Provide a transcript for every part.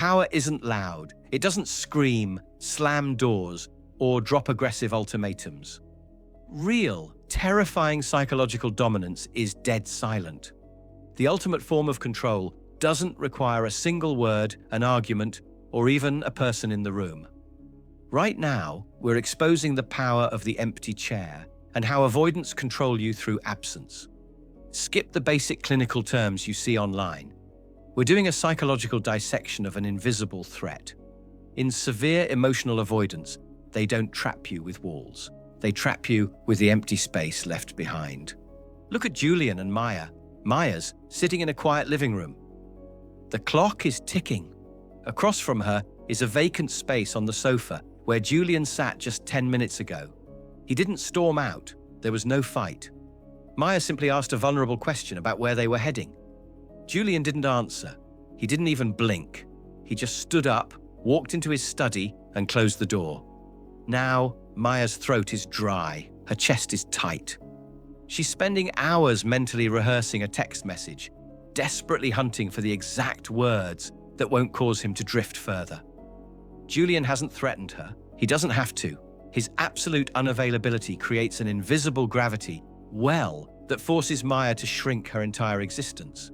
Power isn't loud. It doesn't scream, slam doors, or drop aggressive ultimatums. Real, terrifying psychological dominance is dead silent. The ultimate form of control doesn't require a single word, an argument, or even a person in the room. Right now, we're exposing the power of the empty chair and how avoidants control you through absence. Skip the basic clinical terms you see online. We're doing a psychological dissection of an invisible threat. In severe emotional avoidance, they don't trap you with walls. They trap you with the empty space left behind. Look at Julian and Maya. Maya's sitting in a quiet living room. The clock is ticking. Across from her is a vacant space on the sofa where Julian sat just 10 minutes ago. He didn't storm out. There was no fight. Maya simply asked a vulnerable question about where they were heading. Julian didn't answer. He didn't even blink. He just stood up, walked into his study, and closed the door. Now, Maya's throat is dry. Her chest is tight. She's spending hours mentally rehearsing a text message, desperately hunting for the exact words that won't cause him to drift further. Julian hasn't threatened her. He doesn't have to. His absolute unavailability creates an invisible gravity well that forces Maya to shrink her entire existence.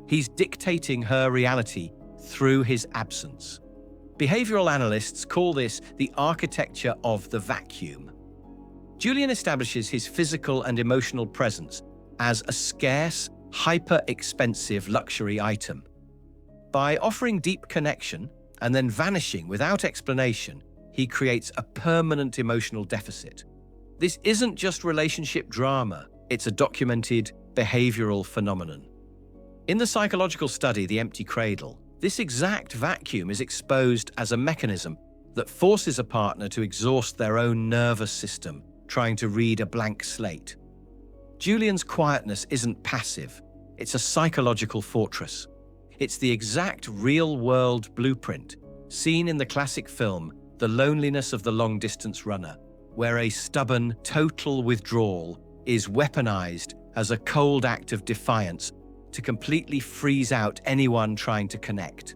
He's dictating her reality through his absence. Behavioral analysts call this the architecture of the vacuum. Julian establishes his physical and emotional presence as a scarce, hyper-expensive luxury item. By offering deep connection and then vanishing without explanation, he creates a permanent emotional deficit. This isn't just relationship drama, it's a documented behavioral phenomenon. In the psychological study, The Empty Cradle, this exact vacuum is exposed as a mechanism that forces a partner to exhaust their own nervous system, trying to read a blank slate. Julian's quietness isn't passive, it's a psychological fortress. It's the exact real-world blueprint seen in the classic film The Loneliness of the Long-Distance Runner, where a stubborn, total withdrawal is weaponized as a cold act of defiance to completely freeze out anyone trying to connect.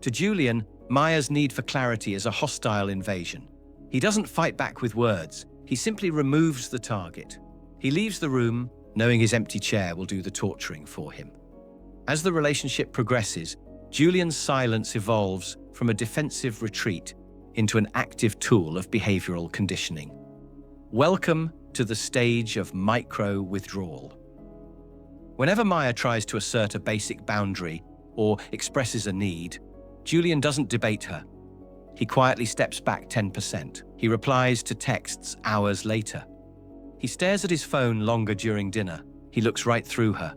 To Julian, Maya's need for clarity is a hostile invasion. He doesn't fight back with words, he simply removes the target. He leaves the room, knowing his empty chair will do the torturing for him. As the relationship progresses, Julian's silence evolves from a defensive retreat into an active tool of behavioral conditioning. Welcome to the stage of micro-withdrawal. Whenever Maya tries to assert a basic boundary or expresses a need, Julian doesn't debate her. He quietly steps back 10%. He replies to texts hours later. He stares at his phone longer during dinner. He looks right through her.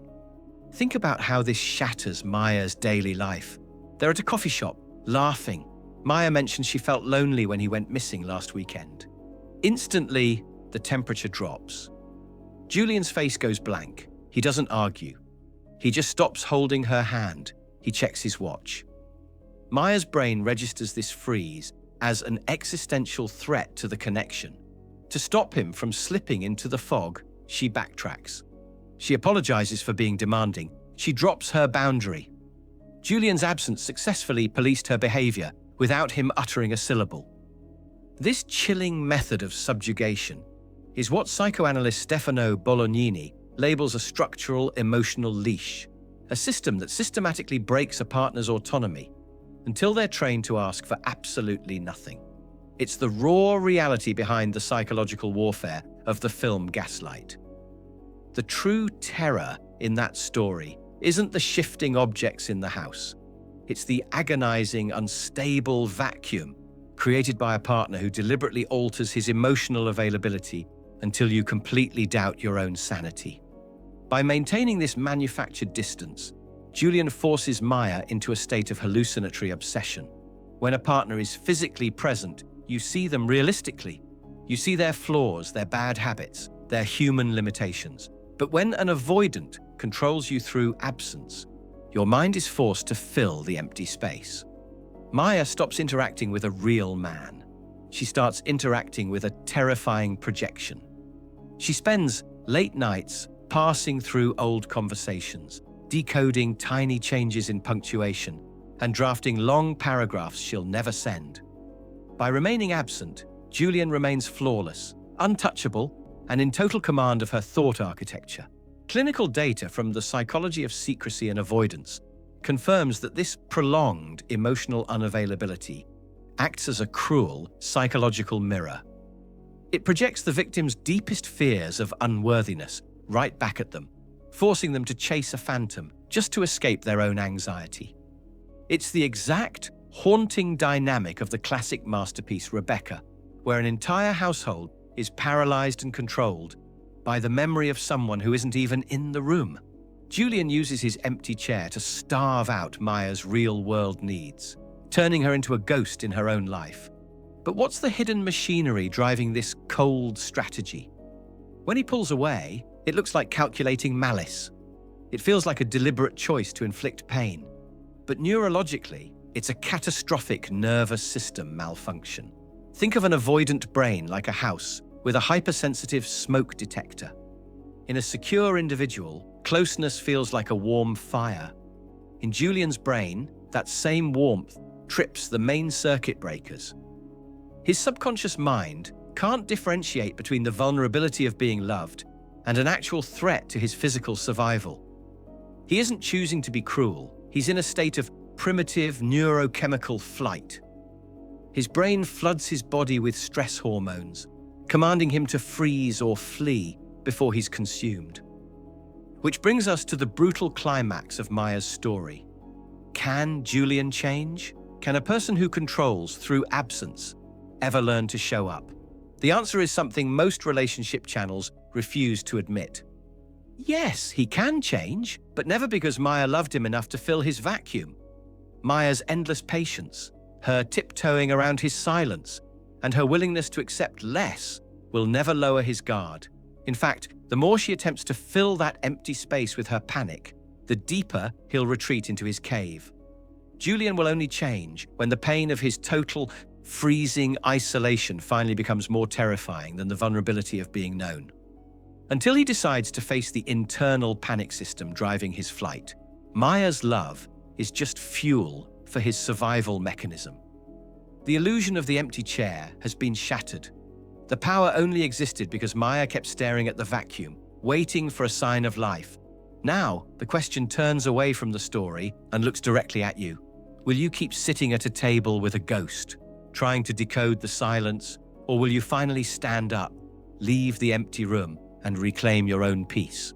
Think about how this shatters Maya's daily life. They're at a coffee shop, laughing. Maya mentions she felt lonely when he went missing last weekend. Instantly, the temperature drops. Julian's face goes blank. He doesn't argue. He just stops holding her hand. He checks his watch. Maya's brain registers this freeze as an existential threat to the connection. To stop him from slipping into the fog, she backtracks. She apologizes for being demanding. She drops her boundary. Julian's absence successfully policed her behavior without him uttering a syllable. This chilling method of subjugation is what psychoanalyst Stefano Bolognini labels a structural emotional leash, a system that systematically breaks a partner's autonomy until they're trained to ask for absolutely nothing. It's the raw reality behind the psychological warfare of the film Gaslight. The true terror in that story isn't the shifting objects in the house. It's the agonizing, unstable vacuum created by a partner who deliberately alters his emotional availability until you completely doubt your own sanity. By maintaining this manufactured distance, Julian forces Maya into a state of hallucinatory obsession. When a partner is physically present, you see them realistically. You see their flaws, their bad habits, their human limitations. But when an avoidant controls you through absence, your mind is forced to fill the empty space. Maya stops interacting with a real man. She starts interacting with a terrifying projection. She spends late nights parsing through old conversations, decoding tiny changes in punctuation, and drafting long paragraphs she'll never send. By remaining absent, Julian remains flawless, untouchable, and in total command of her thought architecture. Clinical data from the psychology of secrecy and avoidance confirms that this prolonged emotional unavailability acts as a cruel psychological mirror. It projects the victim's deepest fears of unworthiness right back at them, forcing them to chase a phantom just to escape their own anxiety. It's the exact, haunting dynamic of the classic masterpiece Rebecca, where an entire household is paralyzed and controlled by the memory of someone who isn't even in the room. Julian uses his empty chair to starve out Maya's real-world needs, turning her into a ghost in her own life. But what's the hidden machinery driving this cold strategy? When he pulls away, it looks like calculating malice. It feels like a deliberate choice to inflict pain. But neurologically, it's a catastrophic nervous system malfunction. Think of an avoidant brain like a house with a hypersensitive smoke detector. In a secure individual, closeness feels like a warm fire. In Julian's brain, that same warmth trips the main circuit breakers. His subconscious mind can't differentiate between the vulnerability of being loved and an actual threat to his physical survival. He isn't choosing to be cruel. He's in a state of primitive neurochemical flight. His brain floods his body with stress hormones, commanding him to freeze or flee before he's consumed. Which brings us to the brutal climax of Maya's story. Can Julian change? Can a person who controls through absence ever learn to show up? The answer is something most relationship channels refuse to admit. Yes, he can change, but never because Maya loved him enough to fill his vacuum. Maya's endless patience, her tiptoeing around his silence, and her willingness to accept less will never lower his guard. In fact, the more she attempts to fill that empty space with her panic, the deeper he'll retreat into his cave. Julian will only change when the pain of his total, freezing isolation finally becomes more terrifying than the vulnerability of being known. Until he decides to face the internal panic system driving his flight, Maya's love is just fuel for his survival mechanism. The illusion of the empty chair has been shattered. The power only existed because Maya kept staring at the vacuum, waiting for a sign of life. Now, the question turns away from the story and looks directly at you. Will you keep sitting at a table with a ghost, trying to decode the silence, or will you finally stand up, leave the empty room, and reclaim your own peace?